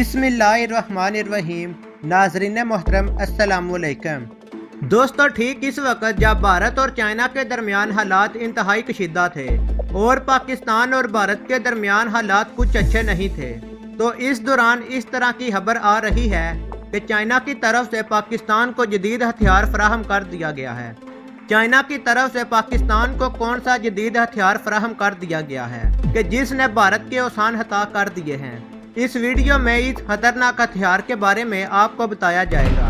बिस्मिल्लाहिर्रहमानिर्रहीम। नाज़रीन मोहतरम अस्सलाम वालेकुम। दोस्तों, ठीक इस वक्त जब भारत और चाइना के दरमियान हालात इंतहाई कशीदा थे और पाकिस्तान और भारत के दरमियान हालात कुछ अच्छे नहीं थे, तो इस दौरान इस तरह की खबर आ रही है कि चाइना की तरफ से पाकिस्तान को जदीद हथियार फराहम कर दिया गया है। चाइना की तरफ से पाकिस्तान को कौन सा जदीद हथियार फराहम कर दिया गया है कि जिसने भारत के औसान हता कर दिए हैं। इस वीडियो में इस खतरनाक हथियार के बारे में आपको बताया जाएगा,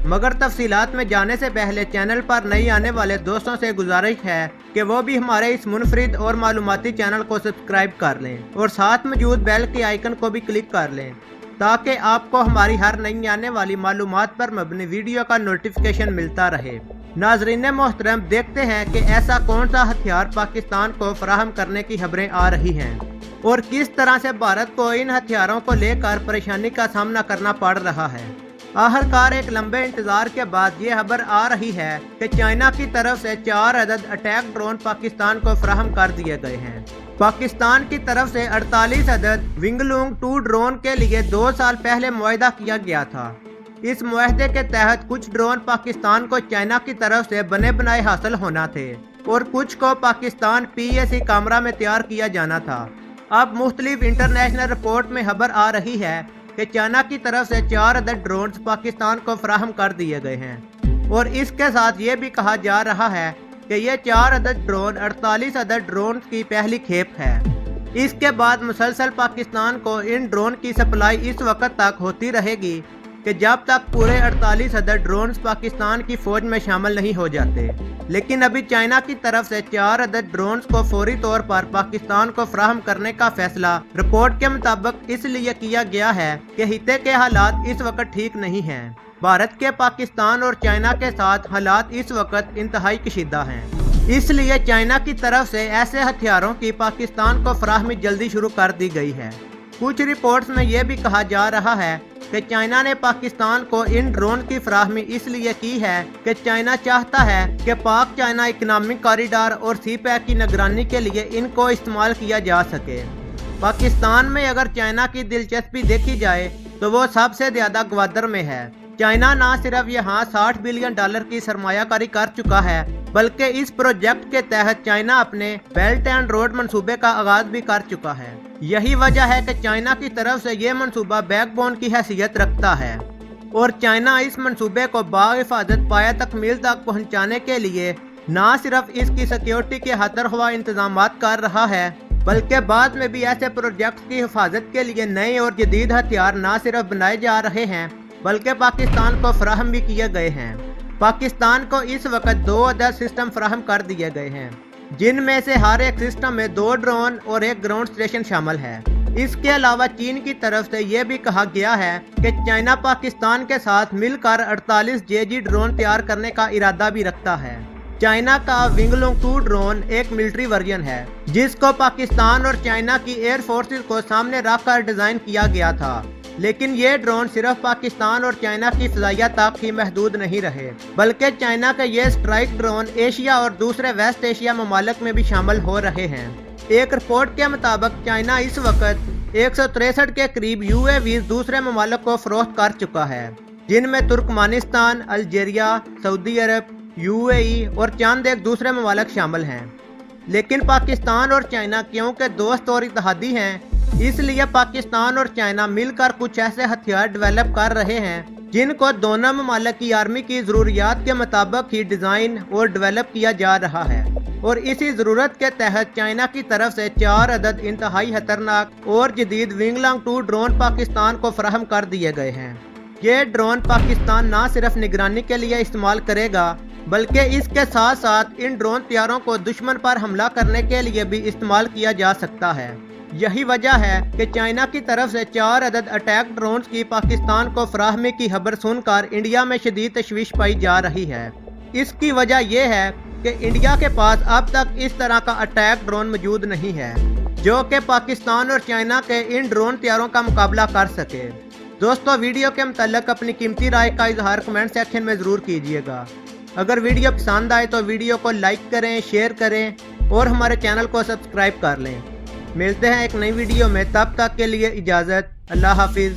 मगर तफसीलात में जाने से पहले चैनल पर नए आने वाले दोस्तों से गुजारिश है कि वो भी हमारे इस मुनफरिद और मालूमाती चैनल को सब्सक्राइब कर लें और साथ मौजूद बेल के आइकन को भी क्लिक कर लें ताकि आपको हमारी हर नई आने वाली मालूमात पर मबनी वीडियो का नोटिफिकेशन मिलता रहे। नाजरीन मोहतरम, देखते हैं कि ऐसा कौन सा हथियार पाकिस्तान को फराहम करने की खबरें आ रही हैं और किस तरह से भारत को इन हथियारों को लेकर परेशानी का सामना करना पड़ रहा है। आखिरकार एक लंबे इंतजार के बाद ये खबर आ रही है कि चाइना की तरफ से 4 अदद अटैक ड्रोन पाकिस्तान को फराहम कर दिए गए हैं। पाकिस्तान की तरफ से 48 अदद विंगलूंग 2 ड्रोन के लिए 2 साल पहले मुआहदा किया गया था। इस मुआहदे के तहत कुछ ड्रोन पाकिस्तान को चाइना की तरफ से बने बनाए हासिल होना थे और कुछ को पाकिस्तान PAC कैमरा में तैयार किया जाना था। अब मुख्तलिफ इंटरनेशनल रिपोर्ट में खबर आ रही है कि चाइना की तरफ से 4 अदद ड्रोन पाकिस्तान को फराहम कर दिए गए हैं और इसके साथ ये भी कहा जा रहा है कि ये 4 अदद ड्रोन 48 अदद ड्रोन की पहली खेप है। इसके बाद मुसलसल पाकिस्तान को इन ड्रोन की सप्लाई इस वक्त तक होती रहेगी कि जब तक पूरे 48 अदद ड्रोन पाकिस्तान की फौज में शामिल नहीं हो जाते। लेकिन अभी चाइना की तरफ से 4 अदद ड्रोन को फौरी तौर पर पाकिस्तान को फराहम करने का फैसला रिपोर्ट के मुताबिक इसलिए किया गया है कि हिते के हालात इस वक्त ठीक नहीं हैं। भारत के पाकिस्तान और चाइना के साथ हालात इस वक्त इंतहाई कशीदा हैं, इसलिए चाइना की तरफ से ऐसे हथियारों की पाकिस्तान को फराहमी जल्दी शुरू कर दी गई है। कुछ रिपोर्ट्स में यह भी कहा जा रहा है कि चाइना ने पाकिस्तान को इन ड्रोन की फराहमी इसलिए की है कि चाइना चाहता है कि पाक चाइना इकनॉमिक कॉरिडोर और CPEC की निगरानी के लिए इनको इस्तेमाल किया जा सके। पाकिस्तान में अगर चाइना की दिलचस्पी देखी जाए तो वो सबसे ज्यादा ग्वादर में है। चाइना न सिर्फ यहाँ $60 बिलियन की सरमायाकारी कर चुका है, बल्कि इस प्रोजेक्ट के तहत चाइना अपने बेल्ट एंड रोड मंसूबे का आगाज भी कर चुका है। यही वजह है कि चाइना की तरफ से ये मंसूबा बैकबोन की हैसियत रखता है और चाइना इस मंसूबे को बाहिफाजत पाया तकमील तक पहुँचाने के लिए न सिर्फ इसकी सिक्योरिटी के हतरख्वा इंतजाम कर रहा है, बल्कि बाद में भी ऐसे प्रोजेक्ट की हिफाजत के लिए नए और जदीद हथियार न सिर्फ बनाए जा रहे हैं बल्कि पाकिस्तान को फराहम भी किए गए हैं। पाकिस्तान को इस वक्त 2 अदद सिस्टम फराहम कर दिए गए हैं, जिनमें से हर एक सिस्टम में 2 ड्रोन और 1 ग्राउंड स्टेशन शामिल है। इसके अलावा चीन की तरफ से यह भी कहा गया है कि चाइना पाकिस्तान के साथ मिलकर 48 JG ड्रोन तैयार करने का इरादा भी रखता है। चाइना का विंगलूंग 2 ड्रोन एक मिलिट्री वर्जन है जिसको पाकिस्तान और चाइना की एयर फोर्सेस को सामने रखकर डिजाइन किया गया था, लेकिन ये ड्रोन सिर्फ पाकिस्तान और चाइना की फिजाइया तक ही महदूद नहीं रहे, बल्कि चाइना के ये स्ट्राइक ड्रोन एशिया और दूसरे वेस्ट एशिया ममालिक में भी शामिल हो रहे हैं। एक रिपोर्ट के मुताबिक चाइना इस वक्त 163 के करीब UAVs दूसरे ममालिक को फरोख्त कर चुका है, जिनमें तुर्कमानिस्तान, अल्जीरिया, सऊदी अरब, UAE और चंद एक दूसरे ममालिक शामिल हैं। लेकिन पाकिस्तान और चाइना क्योंकि दोस्त और इत्तेहादी हैं, इसलिए पाकिस्तान और चाइना मिलकर कुछ ऐसे हथियार डेवलप कर रहे हैं जिनको दोनों ममालिक की आर्मी की ज़रूरियात के मुताबिक ही डिज़ाइन और डेवलप किया जा रहा है। और इसी ज़रूरत के तहत चाइना की तरफ से 4 अदद इंतहाई खतरनाक और जदीद विंगलूंग 2 ड्रोन पाकिस्तान को फराहम कर दिए गए हैं। ये ड्रोन पाकिस्तान न सिर्फ निगरानी के लिए इस्तेमाल करेगा, बल्कि इसके साथ साथ इन ड्रोन तैयारों को दुश्मन पर हमला करने के लिए भी इस्तेमाल किया जा सकता है। यही वजह है कि चाइना की तरफ से 4 अदद अटैक ड्रोन की पाकिस्तान को फराहमी की खबर सुनकर इंडिया में शदीद तशवीश पाई जा रही है। इसकी वजह यह है कि इंडिया के पास अब तक इस तरह का अटैक ड्रोन मौजूद नहीं है जो कि पाकिस्तान और चाइना के इन ड्रोन तैयारों का मुकाबला कर सके। दोस्तों, वीडियो के मुताल्लिक अपनी कीमती राय का इजहार कमेंट सेक्शन में ज़रूर कीजिएगा। अगर वीडियो पसंद आए तो वीडियो को लाइक करें, शेयर करें और हमारे चैनल को सब्सक्राइब कर लें। मिलते हैं एक नई वीडियो में, तब तक के लिए इजाज़त। अल्लाह हाफिज़।